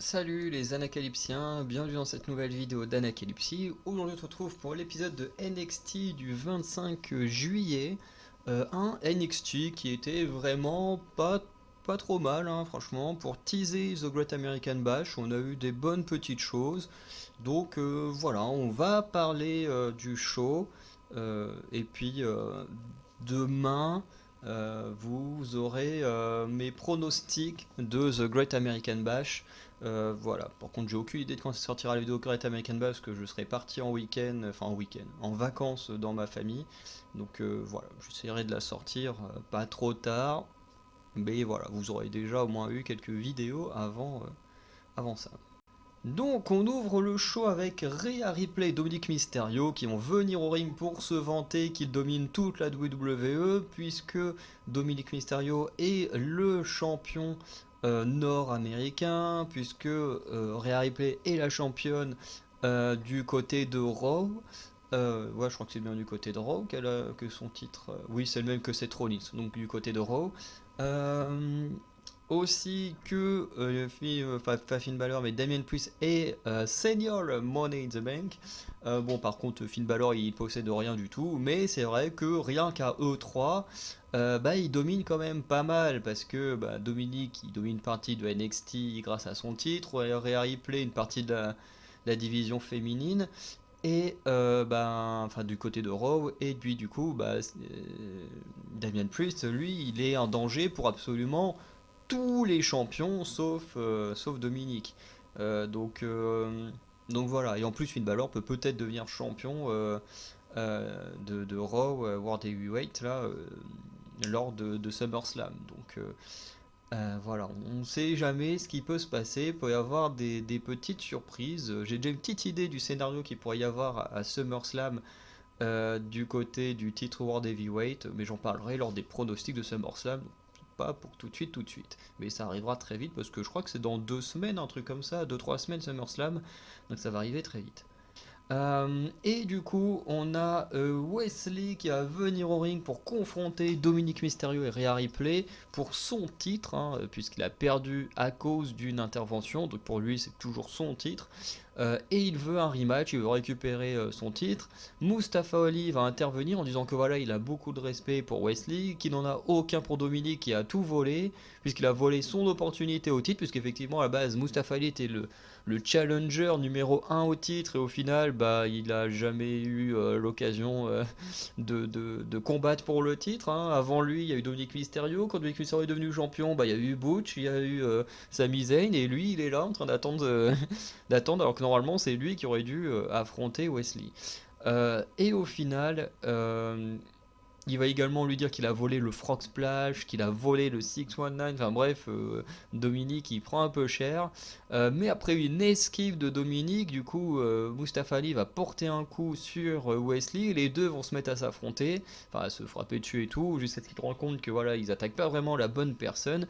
Salut les Anacalypsiens, bienvenue dans cette nouvelle vidéo d'Anacalypsie. Aujourd'hui on se retrouve pour l'épisode de NXT du 25 juillet. Un NXT qui était vraiment pas trop mal, hein, franchement. Pour teaser The Great American Bash, on a eu des bonnes petites choses. Donc voilà, on va parler du show. Et puis demain, vous aurez mes pronostics de The Great American Bash. Voilà, par contre j'ai aucune idée de quand sortira la vidéo Great American Bash parce que je serai parti en week-end, en vacances dans ma famille. Donc voilà, j'essaierai de la sortir pas trop tard, mais voilà, vous aurez déjà au moins eu quelques vidéos avant ça. Donc on ouvre le show avec Rhea Ripley et Dominic Mysterio qui vont venir au ring pour se vanter qu'ils dominent toute la WWE puisque Dominic Mysterio est le champion nord-américain, puisque Rhea Ripley est la championne du côté de Raw. Ouais, je crois que c'est bien du côté de Raw que son titre. Oui, c'est le même que Seth Rollins, donc du côté de Raw. Euh, Aussi que pas Finn Balor, mais Damien Priest est Senior Money in the Bank. Bon, par contre, Finn Balor il possède rien du tout, mais c'est vrai que rien qu'à eux 3 il domine quand même pas mal parce que Dominic il domine une partie de NXT grâce à son titre, Rhea Ripley une partie de la division féminine et du côté de Raw et puis du coup Damian Priest lui il est un danger pour absolument tous les champions sauf Dominique. Euh, donc, euh, donc voilà, et en plus Finn Balor peut peut-être devenir champion de Raw World Heavyweight là, lors de SummerSlam. Donc voilà, on ne sait jamais ce qui peut se passer, il peut y avoir des petites surprises. J'ai déjà une petite idée du scénario qu'il pourrait y avoir à SummerSlam du côté du titre World Heavyweight, mais j'en parlerai lors des pronostics de SummerSlam, pas pour tout de suite, mais ça arrivera très vite parce que je crois que c'est dans 2 semaines, un truc comme ça, 2-3 semaines SummerSlam, donc ça va arriver très vite. Et du coup, on a Wesley qui va venir au ring pour confronter Dominic Mysterio et Rhea Ripley pour son titre, hein, puisqu'il a perdu à cause d'une intervention. Donc pour lui, c'est toujours son titre. Et il veut un rematch, il veut récupérer son titre. Mustafa Ali va intervenir en disant que voilà, il a beaucoup de respect pour Wesley, qu'il n'en a aucun pour Dominic, qui a tout volé, puisqu'il a volé son opportunité au titre, puisqu'effectivement à la base, Mustafa Ali était le challenger numéro 1 au titre et au final il a jamais eu l'occasion de combattre pour le titre, hein. Avant lui il y a eu Dominic Mysterio, quand Dominic Mysterio est devenu champion il y a eu Butch, il y a eu Sami Zayn et lui il est là en train d'attendre d'attendre alors que normalement c'est lui qui aurait dû affronter Wesley. Et au final il va également lui dire qu'il a volé le Frog Splash, qu'il a volé le 619, enfin bref, Dominique il prend un peu cher. Mais après une esquive de Dominique, du coup Mustafa Ali va porter un coup sur Wesley, les deux vont se mettre à s'affronter, enfin à se frapper dessus et tout, jusqu'à ce qu'ils se rendent compte que voilà, ils attaquent pas vraiment la bonne personne.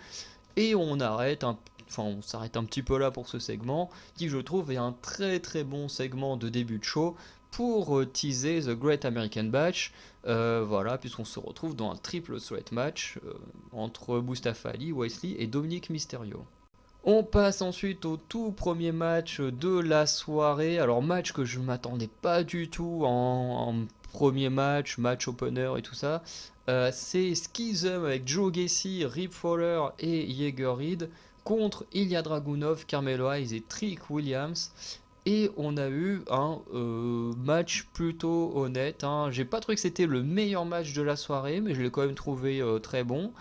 Et on s'arrête un petit peu là pour ce segment, qui je trouve est un très très bon segment de début de show pour teaser The Great American Bash. Voilà, puisqu'on se retrouve dans un triple threat match entre Mustafa Ali, Wesley et Dominic Mysterio. On passe ensuite au tout premier match de la soirée. Alors match que je ne m'attendais pas du tout en premier match opener et tout ça. C'est Schism avec Joe Gacy, Rip Fowler et Jaeger Reed contre Ilya Dragunov, Carmelo Hayes et Trick Williams. Et on a eu un match plutôt honnête, hein. J'ai pas trouvé que c'était le meilleur match de la soirée, mais je l'ai quand même trouvé très bon.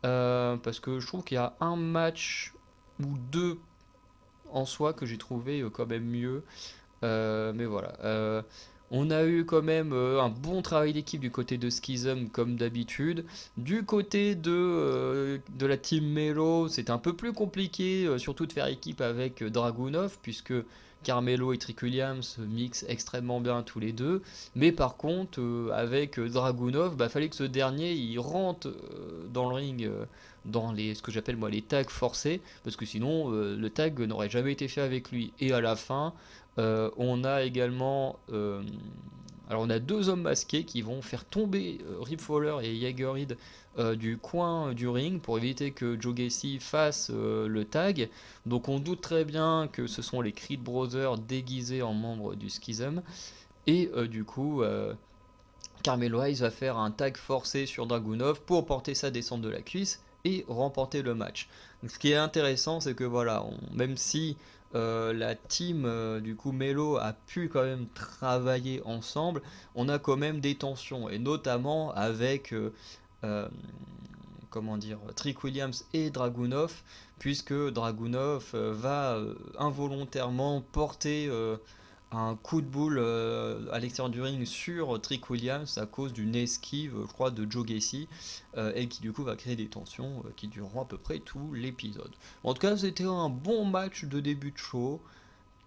Parce que je trouve qu'il y a un match ou deux en soi que j'ai trouvé quand même mieux. Mais voilà. On a eu quand même un bon travail d'équipe du côté de Schism comme d'habitude. Du côté de la team Melo, c'était un peu plus compliqué, surtout de faire équipe avec Dragunov, puisque Carmelo et Trick Williams mixent extrêmement bien tous les deux. Mais par contre, avec Dragunov, fallait que ce dernier il rentre dans le ring dans ce que j'appelle moi les tags forcés, parce que sinon le tag n'aurait jamais été fait avec lui. Et à la fin, on a également Alors on a deux hommes masqués qui vont faire tomber Rip Fowler et Jaegerhead du coin du ring pour éviter que Joe Gacy fasse le tag. Donc on doute très bien que ce sont les Creed Brothers déguisés en membres du Schism. Et du coup, Carmelo Hayes va faire un tag forcé sur Dragunov pour porter sa descente de la cuisse et remporter le match. Donc, ce qui est intéressant, c'est que voilà, même si la team du coup Melo a pu quand même travailler ensemble, on a quand même des tensions et notamment avec euh, comment dire, Trick Williams et Dragunov, puisque Dragunov va involontairement porter un coup de boule à l'extérieur du ring sur Trick Williams à cause d'une esquive, je crois, de Joe Gacy, et qui du coup va créer des tensions qui dureront à peu près tout l'épisode. En tout cas, c'était un bon match de début de show,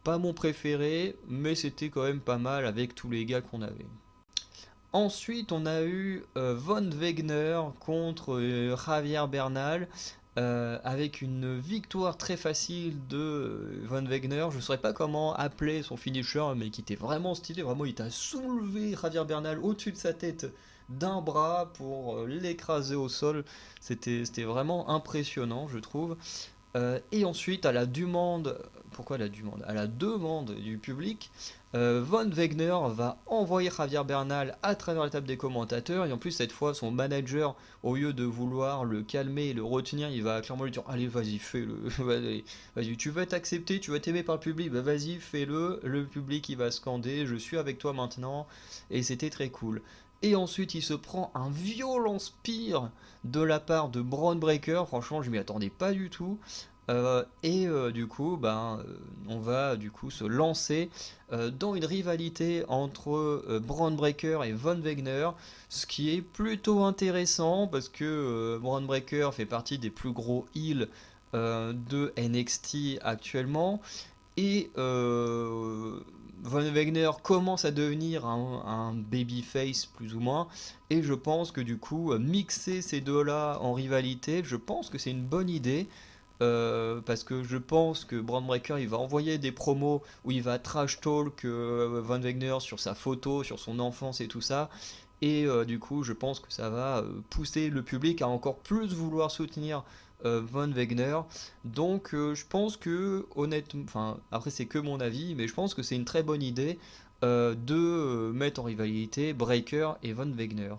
pas mon préféré, mais c'était quand même pas mal avec tous les gars qu'on avait. Ensuite, on a eu Von Wegner contre Javier Bernal. Avec une victoire très facile de Von Wegner. Je ne saurais pas comment appeler son finisher, mais qui était vraiment stylé. Vraiment, il t'a soulevé Javier Bernal au-dessus de sa tête d'un bras pour l'écraser au sol. C'était vraiment impressionnant, je trouve. Et ensuite, à la demande, pourquoi la demande? À la demande du public, Von Wegner va envoyer Javier Bernal à travers la table des commentateurs. Et en plus, cette fois, son manager, au lieu de vouloir le calmer et le retenir, il va clairement lui dire: allez, vas-y, fais-le. Vas-y, tu vas être accepté, tu vas être aimé par le public, bah vas-y, fais-le. Le public, il va scander: je suis avec toi maintenant. Et c'était très cool. Et ensuite, il se prend un violent spear de la part de Braun Breaker. Franchement, je m'y attendais pas du tout. Du coup, on va du coup se lancer dans une rivalité entre Braun Breaker et Von Wegner, ce qui est plutôt intéressant parce que Braun Breaker fait partie des plus gros heels de NXT actuellement et Von Wegner commence à devenir un babyface plus ou moins, et je pense que du coup mixer ces deux-là en rivalité, je pense que c'est une bonne idée. Parce que je pense que Braun Breaker il va envoyer des promos où il va trash talk Von Wegner sur sa photo, sur son enfance et tout ça. Et du coup, je pense que ça va pousser le public à encore plus vouloir soutenir Von Wegner. Donc, je pense que, honnêtement, enfin, après, c'est que mon avis, mais je pense que c'est une très bonne idée de mettre en rivalité Breaker et Von Wegner.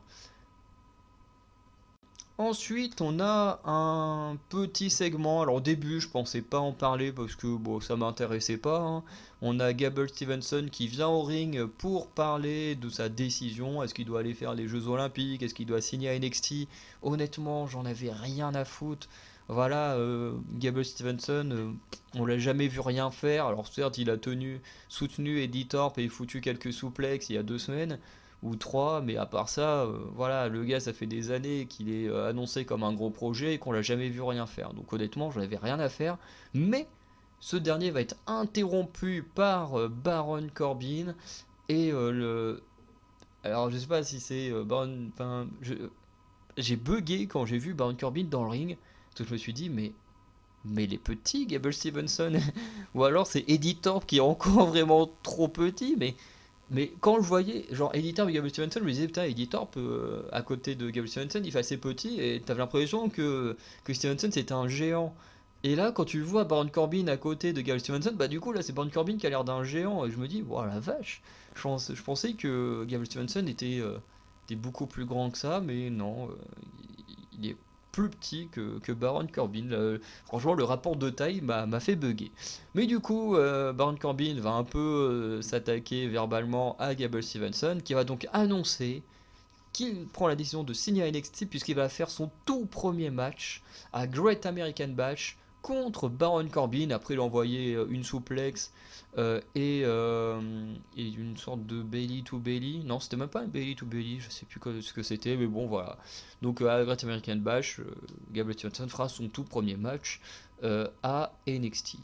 Ensuite, on a un petit segment. Alors, au début, je pensais pas en parler parce que bon, ça m'intéressait pas, hein. On a Gable Stevenson qui vient au ring pour parler de sa décision. Est-ce qu'il doit aller faire les Jeux Olympiques? Est-ce qu'il doit signer à NXT? Honnêtement, j'en avais rien à foutre. Voilà, Gable Stevenson, on l'a jamais vu rien faire. Alors, certes, il a soutenu Eddie Thorpe et foutu quelques souplexes il y a 2 semaines ou trois, mais à part ça, voilà, le gars, ça fait des années qu'il est annoncé comme un gros projet et qu'on l'a jamais vu rien faire. Donc honnêtement, j'en avais rien à faire. Mais ce dernier va être interrompu par Baron Corbin et alors je sais pas si c'est Baron, enfin, j'ai bugué quand j'ai vu Baron Corbin dans le ring, parce que je me suis dit mais les petits Gable Stevenson ou alors c'est Eddie Thorpe qui est encore vraiment trop petit, mais quand je voyais, genre, Eddie Thorpe et Gable Stevenson, je me disais, putain, Eddie Thorpe, à côté de Gable Stevenson, il fait assez petit, et t'avais l'impression que Stevenson c'était un géant. Et là, quand tu le vois, Baron Corbin à côté de Gable Stevenson, bah du coup, là, c'est Baron Corbin qui a l'air d'un géant, et je me dis, voilà, la vache, je pensais que Gable Stevenson était beaucoup plus grand que ça, mais non, il est plus petit que Baron Corbin. Franchement, le rapport de taille m'a fait bugger. Mais du coup, Baron Corbin va un peu s'attaquer verbalement à Gable Stevenson, qui va donc annoncer qu'il prend la décision de signer à NXT puisqu'il va faire son tout premier match à Great American Bash contre Baron Corbin. Après, il a envoyé une souplex et une sorte de belly to belly. Non, c'était même pas un belly to belly, je sais plus ce que c'était, mais bon, voilà. Donc, à Great American Bash, Gable Stevenson fera son tout premier match à NXT.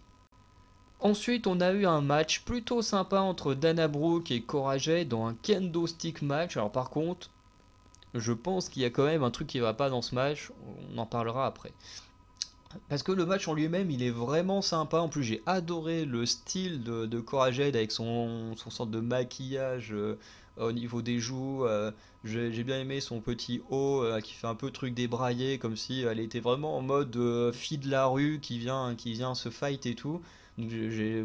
Ensuite, on a eu un match plutôt sympa entre Dana Brooke et Cora Jade dans un kendo stick match. Alors, par contre, je pense qu'il y a quand même un truc qui va pas dans ce match, on en parlera après. Parce que le match en lui-même, il est vraiment sympa. En plus, j'ai adoré le style de Cora Jade avec son sorte de maquillage au niveau des joues. J'ai bien aimé son petit haut qui fait un peu truc débraillé, comme si elle était vraiment en mode fille de la rue qui vient se fight et tout. Donc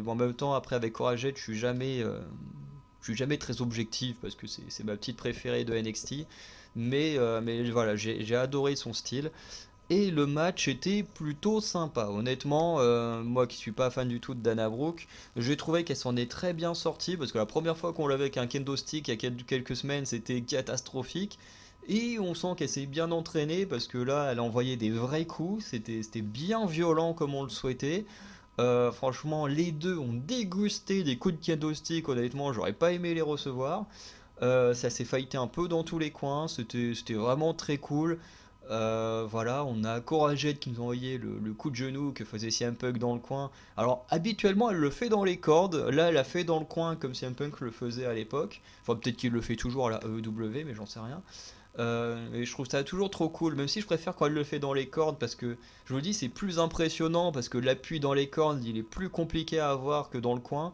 en même temps, après avec Couragette, je suis jamais très objectif parce que c'est ma petite préférée de NXT. Mais voilà, j'ai adoré son style. Et le match était plutôt sympa. Honnêtement, moi qui suis pas fan du tout de Dana Brooke, j'ai trouvé qu'elle s'en est très bien sortie parce que la première fois qu'on l'avait avec un kendo stick il y a quelques semaines, c'était catastrophique. Et on sent qu'elle s'est bien entraînée parce que là, elle a envoyé des vrais coups. C'était bien violent comme on le souhaitait. Franchement, les deux ont dégusté des coups de kendo stick. Honnêtement, j'aurais pas aimé les recevoir. Ça s'est fighté un peu dans tous les coins, c'était vraiment très cool. Voilà, on a Couragette qui nous a envoyé le coup de genou que faisait CM Punk dans le coin. Alors habituellement elle le fait dans les cordes, là elle a fait dans le coin comme CM Punk le faisait à l'époque. Enfin peut-être qu'il le fait toujours à la EW mais j'en sais rien. Et je trouve ça toujours trop cool, même si je préfère quand elle le fait dans les cordes parce que je vous dis c'est plus impressionnant parce que l'appui dans les cordes il est plus compliqué à avoir que dans le coin.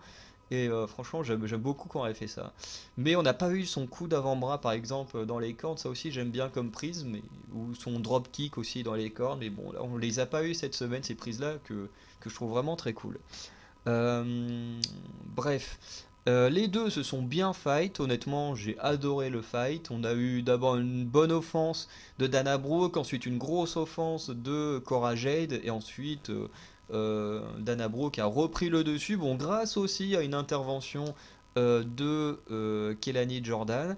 Et franchement, j'aime beaucoup quand elle fait ça. Mais on n'a pas eu son coup d'avant-bras, par exemple, dans les cordes. Ça aussi, j'aime bien comme prise. Ou son drop kick aussi dans les cordes. Mais bon, là, on les a pas eu cette semaine, ces prises-là, que je trouve vraiment très cool. Bref. Les deux se sont bien fight, honnêtement j'ai adoré le fight. On a eu d'abord une bonne offense de Dana Brooke, ensuite une grosse offense de Cora Jade, et ensuite Dana Brooke a repris le dessus, bon grâce aussi à une intervention de Kelani Jordan.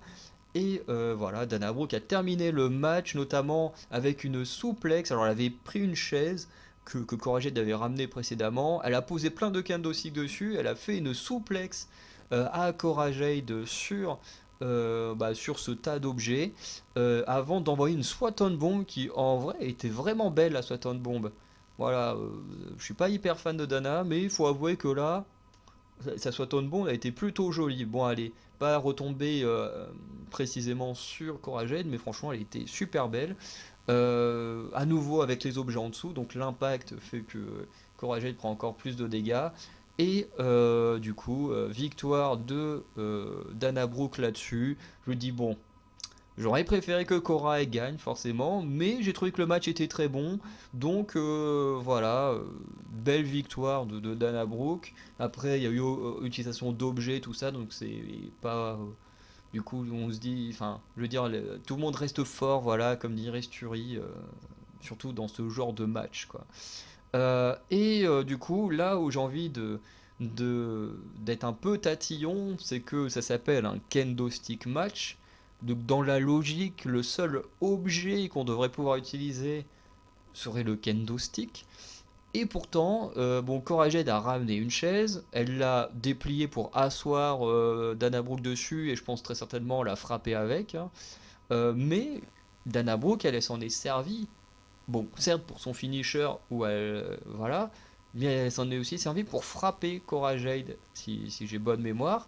Et voilà, Dana Brooke a terminé le match notamment avec une souplex. Alors elle avait pris une chaise que Cora Jade avait ramenée précédemment. Elle a posé plein de candle stick dessus. Elle a fait une souplex à Cora Jade sur ce tas d'objets avant d'envoyer une Swanton Bomb qui en vrai était vraiment belle la Swanton Bomb. Voilà, je suis pas hyper fan de Dana, mais il faut avouer que là, sa Swanton Bomb a été plutôt jolie. Bon, elle est pas retombée précisément sur Cora Jade, mais franchement, elle était super belle. À nouveau avec les objets en dessous, donc l'impact fait que Cora Jade prend encore plus de dégâts. Et du coup, victoire de Dana Brooke là-dessus. Je me dis, bon, j'aurais préféré que Cora elle gagne, forcément, mais j'ai trouvé que le match était très bon. Donc voilà, belle victoire de Dana Brooke. Après, il y a eu utilisation d'objets, tout ça, donc c'est pas. Du coup, on se dit, enfin, je veux dire, tout le monde reste fort, voilà, comme dirait Sturi, surtout dans ce genre de match, quoi. Du coup, là où j'ai envie d'être un peu tatillon, c'est que ça s'appelle un kendo stick match. Donc, dans la logique, le seul objet qu'on devrait pouvoir utiliser serait le kendo stick. Et pourtant, bon, Cora Jade a ramené une chaise, elle l'a dépliée pour asseoir Dana Brooke dessus, et je pense très certainement la frapper avec, hein. Mais Dana Brooke, elle s'en est servie. Bon, certes pour son finisher, où elle, voilà, mais elle s'en est aussi servie pour frapper Cora Jade, si j'ai bonne mémoire.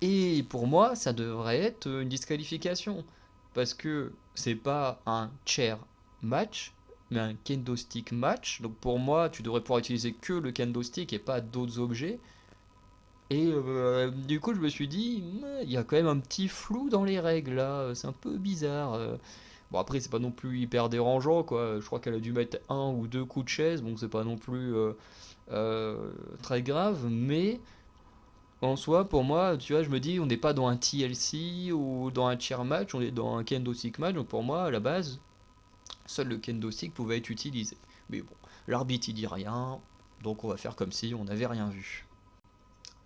Et pour moi, ça devrait être une disqualification. Parce que c'est pas un chair match, mais un kendo stick match. Donc pour moi, tu devrais pouvoir utiliser que le kendo stick et pas d'autres objets. Et du coup, je me suis dit, il y a quand même un petit flou dans les règles là, c'est un peu bizarre. Bon, après, c'est pas non plus hyper dérangeant quoi. Je crois qu'elle a dû mettre un ou deux coups de chaise, donc c'est pas non plus très grave. Mais en soi, pour moi, tu vois, je me dis, on n'est pas dans un TLC ou dans un chair match, on est dans un kendo stick match. Donc pour moi, à la base, seul le kendo stick pouvait être utilisé. Mais bon, l'arbitre il dit rien, donc on va faire comme si on n'avait rien vu.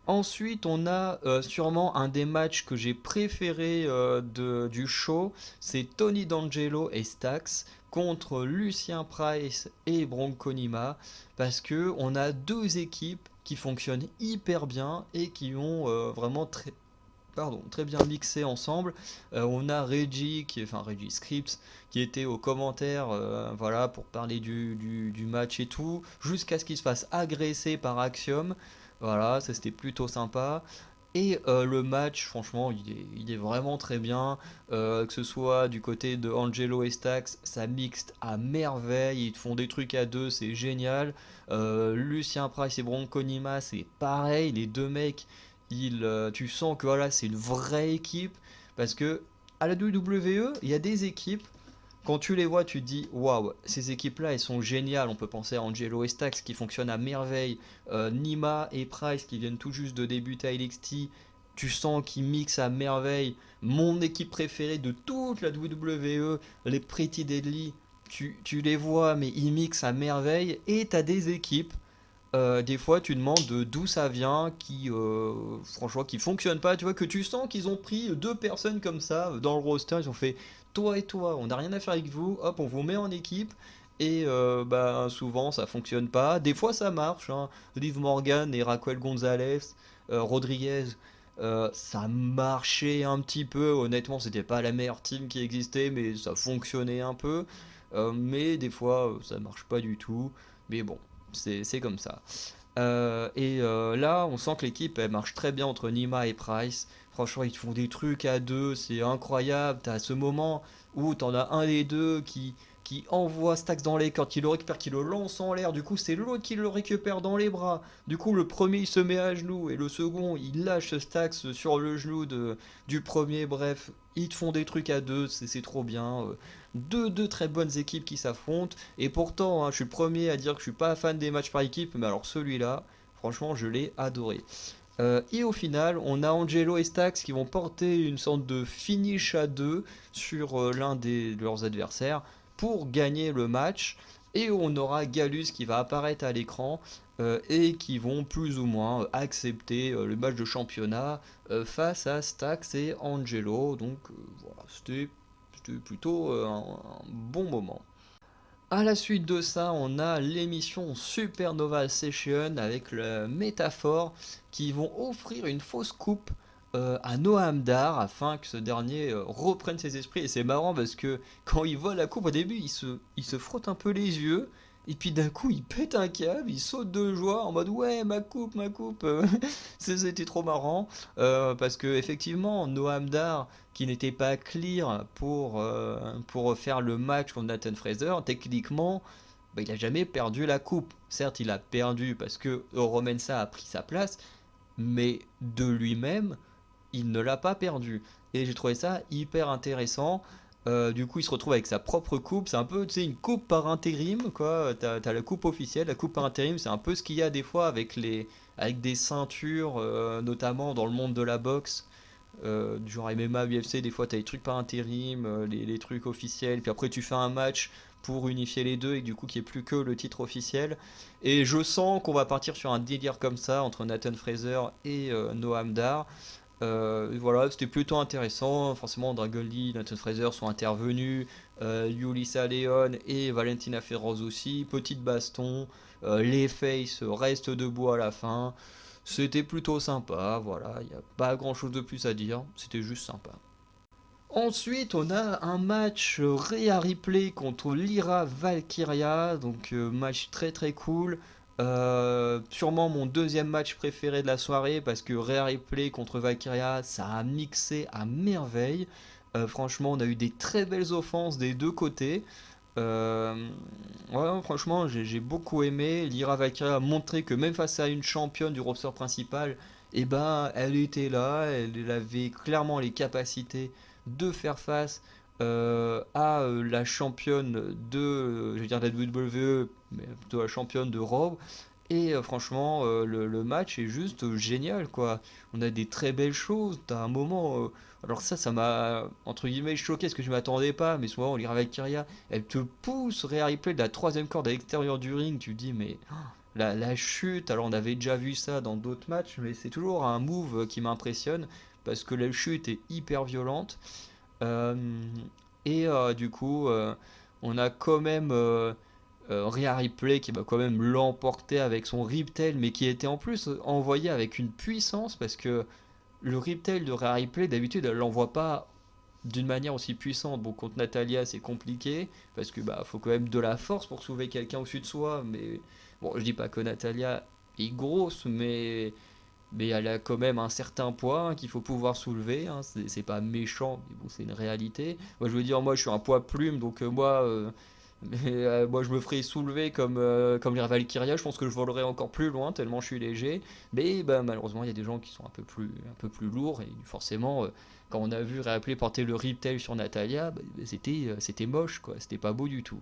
Ensuite, on a sûrement un des matchs que j'ai préféré du show, c'est Tony D'Angelo et Stax contre Lucien Price et Bronco Nima, parce que on a deux équipes qui fonctionnent hyper bien et qui ont vraiment très bien mixé ensemble. On a Reggie Scripps, qui était aux commentaires, voilà, pour parler du match et tout, jusqu'à ce qu'il se fasse agresser par Axiom. Voilà, ça c'était plutôt sympa. Et le match, franchement, il est vraiment très bien. Que ce soit du côté de Angelo et Stax, ça mixte à merveille. Ils te font des trucs à deux, c'est génial. Lucien Price et Bronco Nima, c'est pareil. Les deux mecs, Tu sens que voilà, c'est une vraie équipe. Parce que à la WWE, il y a des équipes, quand tu les vois, tu te dis waouh, ces équipes-là, elles sont géniales. On peut penser à Angelo et Stax qui fonctionnent à merveille, Nima et Price qui viennent tout juste de débuter à NXT. Tu sens qu'ils mixent à merveille. Mon équipe préférée de toute la WWE, les Pretty Deadly, tu les vois, mais ils mixent à merveille. Et tu as des équipes, des fois tu demandes d'où ça vient, qui franchement qui fonctionne pas, tu vois, que tu sens qu'ils ont pris deux personnes comme ça dans le roster, ils ont fait toi et toi, on n'a rien à faire avec vous, hop on vous met en équipe, et bah souvent ça fonctionne pas, des fois ça marche, hein. Liv Morgan et Raquel Gonzalez, Rodriguez, ça marchait un petit peu, honnêtement c'était pas la meilleure team qui existait mais ça fonctionnait un peu. Mais des fois ça marche pas du tout, mais bon c'est comme ça. Là, on sent que l'équipe elle marche très bien entre Nima et Price. Franchement, ils te font des trucs à deux, c'est incroyable. T'as ce moment où t'en as un des deux qui envoie Stax dans les cordes, qui le récupère, qui le lance en l'air. Du coup, c'est l'autre qui le récupère dans les bras. Du coup, le premier il se met à genoux et le second il lâche Stax sur le genou du premier. Bref, ils te font des trucs à deux, c'est trop bien. Deux très bonnes équipes qui s'affrontent. Et pourtant, hein, je suis le premier à dire que je suis pas fan des matchs par équipe, mais alors celui-là, franchement, je l'ai adoré. Et au final, on a Angelo et Stax qui vont porter une sorte de finish à deux sur l'un de leurs adversaires pour gagner le match. Et on aura Gallus qui va apparaître à l'écran et qui vont plus ou moins accepter le match de championnat face à Stax et Angelo. Donc voilà, c'était plutôt un bon moment. À la suite de ça, on a l'émission Supernova Session avec le Métaphore qui vont offrir une fausse coupe à Noam Dar afin que ce dernier reprenne ses esprits. Et c'est marrant parce que quand il voit la coupe au début, il se frotte un peu les yeux. Et puis d'un coup, il pète un câble, il saute de joie en mode ouais, ma coupe, ma coupe. C'était trop marrant parce que effectivement, Noam Dar qui n'était pas clear pour faire le match contre Nathan Fraser, techniquement, bah, il n'a jamais perdu la coupe. Certes, il a perdu parce que Romensa a pris sa place, mais de lui-même, il ne l'a pas perdu. Et j'ai trouvé ça hyper intéressant. Du coup, il se retrouve avec sa propre coupe. C'est un peu, tu sais, une coupe par intérim, quoi. T'as la coupe officielle, la coupe par intérim. C'est un peu ce qu'il y a des fois avec des ceintures, notamment dans le monde de la boxe. Du genre MMA, UFC, des fois t'as des trucs par intérim, les trucs officiels, puis après tu fais un match pour unifier les deux et du coup qu'il n'y ait plus que le titre officiel. Et je sens qu'on va partir sur un délire comme ça entre Nathan Fraser et Noam Dar. Voilà, c'était plutôt intéressant. Forcément, Dragon Lee, Nathan Fraser sont intervenus, Yulisa Leon et Valentina Feroz aussi. Petite baston, les Faces restent debout à la fin. C'était plutôt sympa, voilà, il n'y a pas grand chose de plus à dire, c'était juste sympa. Ensuite, on a un match Rhea Ripley contre Lyra Valkyria, donc match très très cool. Sûrement mon deuxième match préféré de la soirée parce que Rhea Ripley contre Valkyria, ça a mixé à merveille. Franchement, on a eu des très belles offenses des deux côtés. Euh, ouais, franchement, j'ai beaucoup aimé. Lyra Valkyria a montré que même face à une championne du roster principal, eh ben, elle était là, elle avait clairement les capacités de faire face à la championne je veux dire de la WWE, mais plutôt la championne de Raw. Et franchement, le match est juste génial, quoi. On a des très belles choses. T'as un moment. Alors ça m'a entre guillemets choqué parce que je m'attendais pas. Mais souvent, on ira avec Kyria, elle te pousse Rhea Ripley de la troisième corde à l'extérieur du ring. Tu te dis, mais la chute. Alors on avait déjà vu ça dans d'autres matchs, mais c'est toujours un move qui m'impressionne parce que la chute est hyper violente. Euh, du coup, on a quand même Rhea Ripley qui va quand même l'emporter avec son Riptail, mais qui était en plus envoyé avec une puissance parce que le Riptail de Rhea Ripley, d'habitude, elle l'envoie pas d'une manière aussi puissante. Bon, contre Natalia, c'est compliqué parce que bah faut quand même de la force pour soulever quelqu'un au-dessus de soi. Mais bon, je dis pas que Natalia est grosse, mais elle a quand même un certain poids hein, qu'il faut pouvoir soulever. Hein. C'est pas méchant, mais bon, c'est une réalité. Moi, je veux dire, moi, je suis un poids plume, donc moi, Mais moi je me ferais soulever comme les Valkyria, je pense que je volerais encore plus loin tellement je suis léger. Mais bah, malheureusement il y a des gens qui sont un peu plus lourds et forcément quand on a vu Ripley porter le Riptail sur Natalia, bah, c'était moche quoi, c'était pas beau du tout.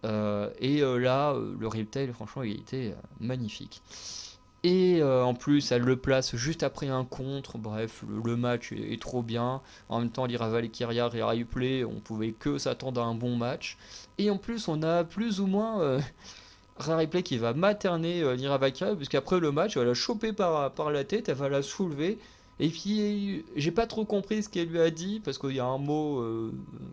Là le Riptail franchement il était magnifique. Et en plus, elle le place juste après un contre. Bref, le match est trop bien. En même temps, Lyra Valkyria et Ripley, on pouvait que s'attendre à un bon match. Et en plus, on a plus ou moins Ripley qui va materner Lyra Valkyria, puisqu'après le match, elle va la choper par la tête, elle va la soulever. Et puis, j'ai pas trop compris ce qu'elle lui a dit, parce qu'il y a un mot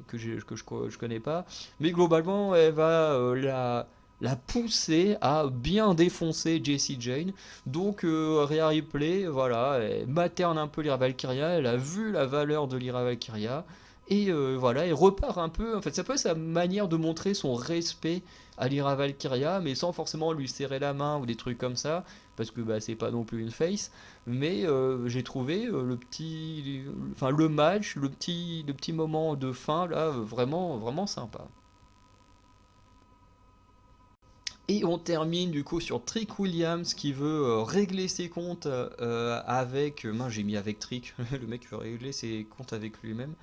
que je connais pas. Mais globalement, elle va la pousser à bien défoncer Jessie Jane. Donc Rhea Ripley, voilà, elle materne un peu Lyra Valkyria, elle a vu la valeur de Lyra Valkyria, et voilà, elle repart un peu, en fait c'est un peu sa manière de montrer son respect à Lyra Valkyria, mais sans forcément lui serrer la main ou des trucs comme ça, parce que bah, c'est pas non plus une face, mais j'ai trouvé le match, le petit moment de fin là, vraiment, vraiment sympa. Et on termine du coup sur Trick Williams qui veut régler ses comptes avec. Mince, j'ai mis avec Trick, le mec veut régler ses comptes avec lui-même.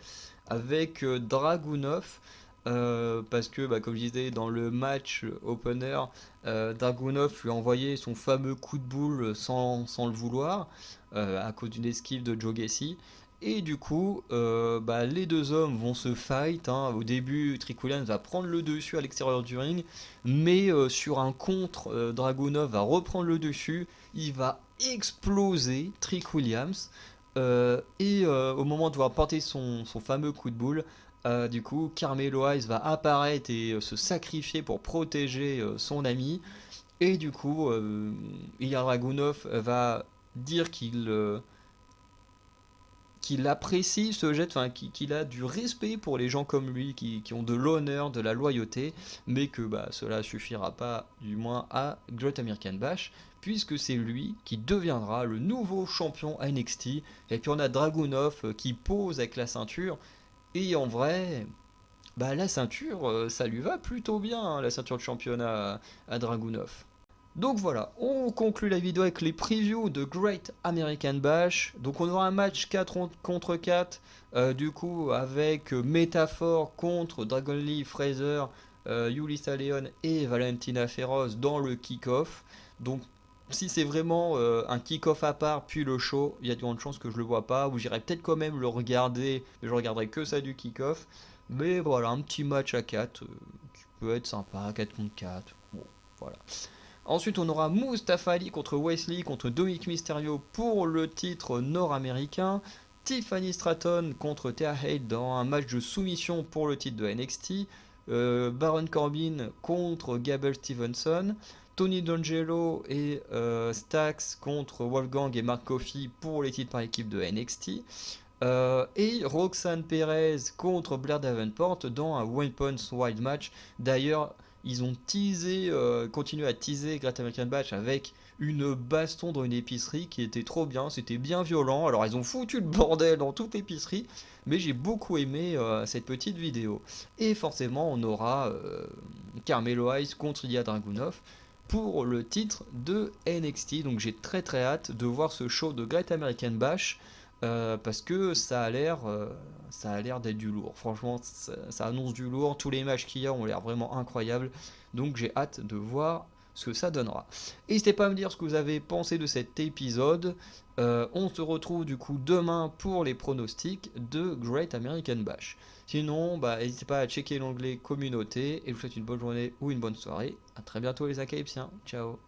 Avec Dragunov. Parce que, bah, comme je disais, dans le match opener, Dragunov lui a envoyé son fameux coup de boule sans le vouloir, à cause d'une esquive de Joe Gacy. Et du coup, bah, les deux hommes vont se fight, hein. Au début, Trick Williams va prendre le dessus à l'extérieur du ring, mais sur un contre, Dragunov va reprendre le dessus. Il va exploser Trick Williams. Au moment de voir porter son fameux coup de boule, du coup, Carmelo Hayes va apparaître et se sacrifier pour protéger son ami. Et du coup, Ilya Dragunov va dire qu'il apprécie ce jet, enfin qu'il a du respect pour les gens comme lui, qui ont de l'honneur, de la loyauté, mais que bah, cela suffira pas, du moins à Great American Bash, puisque c'est lui qui deviendra le nouveau champion NXT. Et puis on a Dragunov qui pose avec la ceinture, et en vrai, bah, la ceinture, ça lui va plutôt bien, hein, la ceinture de championnat à Dragunov. Donc voilà, on conclut la vidéo avec les previews de Great American Bash. Donc on aura un match 4 contre 4, du coup avec Métaphore contre Dragon Lee, Fraser, Yulisa Leon et Valentina Feroz dans le kick-off. Donc si c'est vraiment un kick-off à part puis le show, il y a de grandes chances que je le vois pas, ou j'irai peut-être quand même le regarder, mais je regarderai que ça du kick-off. Mais voilà, un petit match à 4 qui peut être sympa, 4 contre 4. Bon, voilà. Ensuite, on aura Mustafa Ali contre Wesley contre Dominic Mysterio pour le titre nord-américain. Tiffany Stratton contre Thea Hale dans un match de soumission pour le titre de NXT. Baron Corbin contre Gable Stevenson. Tony D'Angelo et Stax contre Wolfgang et Mark Coffey pour les titres par équipe de NXT. Et Roxanne Perez contre Blair Davenport dans un One Points Wild Match. D'ailleurs, ils ont continué à teaser Great American Bash avec une baston dans une épicerie qui était trop bien, c'était bien violent. Alors ils ont foutu le bordel dans toute l'épicerie, mais j'ai beaucoup aimé cette petite vidéo. Et forcément on aura Carmelo Hayes contre Ilya Dragunov pour le titre de NXT. Donc j'ai très très hâte de voir ce show de Great American Bash. Parce que ça a l'air d'être du lourd. Franchement, ça annonce du lourd. Tous les matchs qu'il y a ont l'air vraiment incroyables. Donc j'ai hâte de voir ce que ça donnera. N'hésitez pas à me dire ce que vous avez pensé de cet épisode. On se retrouve du coup demain pour les pronostics de Great American Bash. Sinon, bah, n'hésitez pas à checker l'onglet communauté. Et je vous souhaite une bonne journée ou une bonne soirée. A très bientôt les Acaipsiens. Ciao.